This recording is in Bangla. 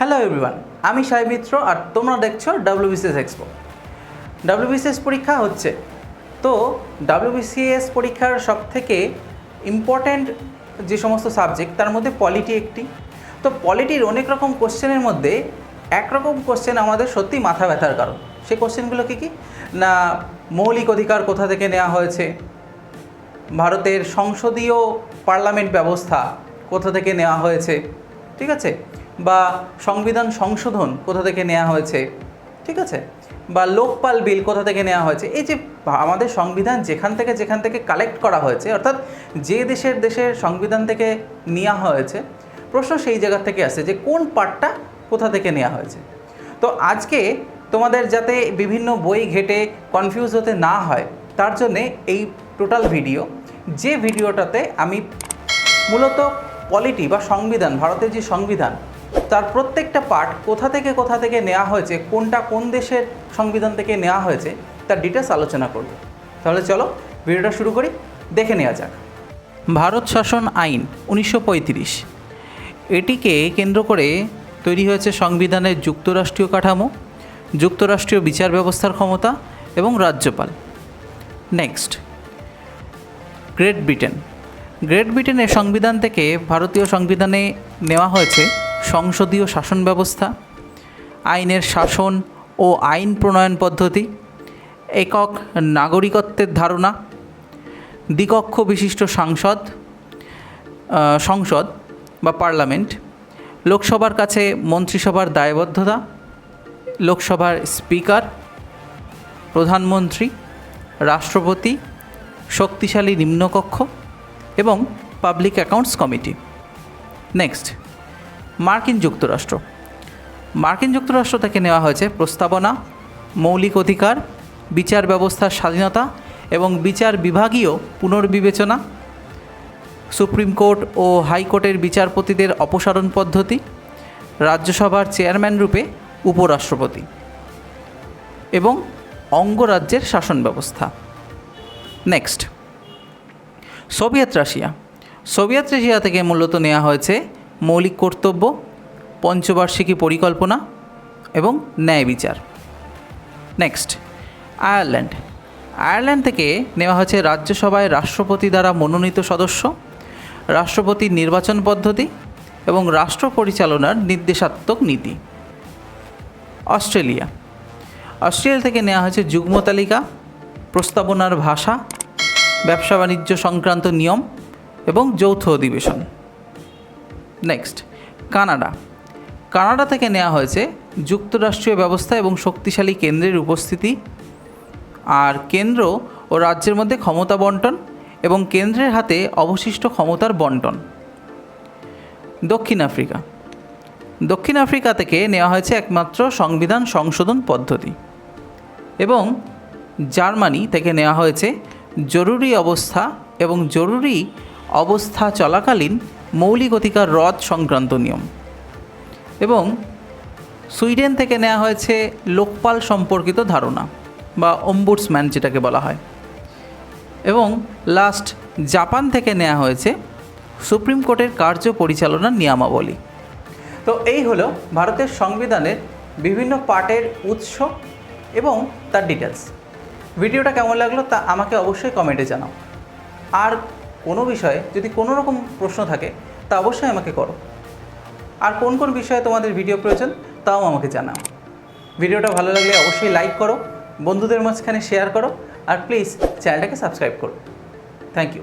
হ্যালো এভরিওয়ান, আমি সাই মিত্র আর তোমরা দেখছো WBCS এক্সপো। WBCS পরীক্ষা হচ্ছে, তো WBCS পরীক্ষার সবথেকে ইম্পর্ট্যান্ট যে সমস্ত সাবজেক্ট তার মধ্যে পলিটি একটি। তো পলিটির অনেক রকম কোশ্চেনের মধ্যে একরকম কোশ্চেন আমাদের সত্যি মাথা ব্যথার কারণ। সেই কোশ্চেনগুলো কী কী না, মৌলিক অধিকার কোথা থেকে নেওয়া হয়েছে, ভারতের সংসদীয় পার্লামেন্ট ব্যবস্থা কোথা থেকে নেওয়া হয়েছে, ঠিক আছে, বা সংবিধান সংশোধন কোথা থেকে নেওয়া হয়েছে, ঠিক আছে, বা লোকপাল বিল কোথা থেকে নেওয়া হয়েছে। এই যে আমাদের সংবিধান যেখান থেকে কালেক্ট করা হয়েছে, অর্থাৎ যে দেশের সংবিধান থেকে নেওয়া হয়েছে, প্রশ্ন সেই জায়গা থেকে আসে যে কোন পার্টটা কোথা থেকে নেওয়া হয়েছে। তো আজকে তোমাদের যাতে বিভিন্ন বই ঘেটে কনফিউজ হতে না হয় তার জন্যে এই টোটাল ভিডিও, যে ভিডিওটাতে আমি মূলত পলিটি বা সংবিধান, ভারতের যে সংবিধান তার প্রত্যেকটা পার্ট কোথা থেকে নেওয়া হয়েছে, কোনটা কোন দেশের সংবিধান থেকে নেওয়া হয়েছে তার ডিটেলস আলোচনা করব। তাহলে চলো ভিডিওটা শুরু করি, দেখে নেওয়া যাক। ভারত শাসন আইন 1935, এটিকে কেন্দ্র করে তৈরি হয়েছে সংবিধানের যুক্তরাষ্ট্রীয় কাঠামো, যুক্তরাষ্ট্রীয় বিচার ব্যবস্থার ক্ষমতা এবং রাজ্যপাল। নেক্সট, গ্রেট ব্রিটেনের সংবিধান থেকে ভারতীয় সংবিধানে নেওয়া হয়েছে সংসদীয় শাসন ব্যবস্থা, আইনের শাসন ও আইন প্রণয়ন পদ্ধতি, একক নাগরিকত্বের ধারণা, দ্বিকক্ষ বিশিষ্ট সংসদ বা পার্লামেন্ট, লোকসভার কাছে মন্ত্রিসভার দায়বদ্ধতা, লোকসভার স্পিকার, প্রধানমন্ত্রী, রাষ্ট্রপতি, শক্তিশালী নিম্নকক্ষ এবং পাবলিক অ্যাকাউন্টস কমিটি। নেক্সট, মার্কিন যুক্তরাষ্ট্র থেকে নেওয়া হয়েছে প্রস্তাবনা, মৌলিক অধিকার, বিচার ব্যবস্থার স্বাধীনতা এবং বিচার বিভাগীয় পুনর্বিবেচনা, সুপ্রিম কোর্ট ও হাইকোর্টের বিচারপতিদের অপসারণ পদ্ধতি, রাজ্যসভার চেয়ারম্যান রূপে উপরাষ্ট্রপতি এবং অঙ্গরাজ্যের শাসন ব্যবস্থা। নেক্সট, সোভিয়েত রাশিয়া থেকে মূলত নেওয়া হয়েছে মৌলিক কর্তব্য, পঞ্চবার্ষিকী পরিকল্পনা এবং ন্যায় বিচার। নেক্সট, আয়ারল্যান্ড থেকে নেওয়া হয়েছে রাজ্যসভায় রাষ্ট্রপতি দ্বারা মনোনীত সদস্য, রাষ্ট্রপতির নির্বাচন পদ্ধতি এবং রাষ্ট্র পরিচালনার নির্দেশাত্মক নীতি। অস্ট্রেলিয়া থেকে নেওয়া হয়েছে যুগ্ম তালিকা, প্রস্তাবনার ভাষা, ব্যবসা বাণিজ্য সংক্রান্ত নিয়ম এবং যৌথ অধিবেশন। নেক্সট, কানাডা থেকে নেওয়া হয়েছে যুক্তরাষ্ট্রীয় ব্যবস্থা এবং শক্তিশালী কেন্দ্রের উপস্থিতি, আর কেন্দ্র ও রাজ্যের মধ্যে ক্ষমতা বন্টন এবং কেন্দ্রের হাতে অবশিষ্ট ক্ষমতার বন্টন। দক্ষিণ আফ্রিকা থেকে নেওয়া হয়েছে একমাত্র সংবিধান সংশোধন পদ্ধতি এবং জার্মানি থেকে নেওয়া হয়েছে জরুরি অবস্থা এবং জরুরি অবস্থা চলাকালীন মৌলিক অধিকার রদ সংক্রান্ত নিয়ম, এবং সুইডেন থেকে নেওয়া হয়েছে লোকপাল সম্পর্কিত ধারণা বা অম্বুডসম্যান যেটাকে বলা হয়, এবং লাস্ট জাপান থেকে নেওয়া হয়েছে সুপ্রিম কোর্টের কার্য পরিচালনার নিয়মাবলী। তো এই হলো ভারতের সংবিধানের বিভিন্ন পার্টের উৎস এবং তার ডিটেলস। ভিডিওটা কেমন লাগলো তা আমাকে অবশ্যই কমেন্টে জানাও। আর কোনো বিষয়ে যদি কোনো রকম প্রশ্ন থাকে তা অবশ্যই আমাকে করো। আর কোন বিষয়ে তোমাদের ভিডিও প্রয়োজন তাও আমাকে জানাও। ভিডিওটা ভালো লাগলে অবশ্যই লাইক করো, বন্ধুদের মাঝখানে শেয়ার করো, আর প্লিজ চ্যানেলটাকে সাবস্ক্রাইব করো। Thank you.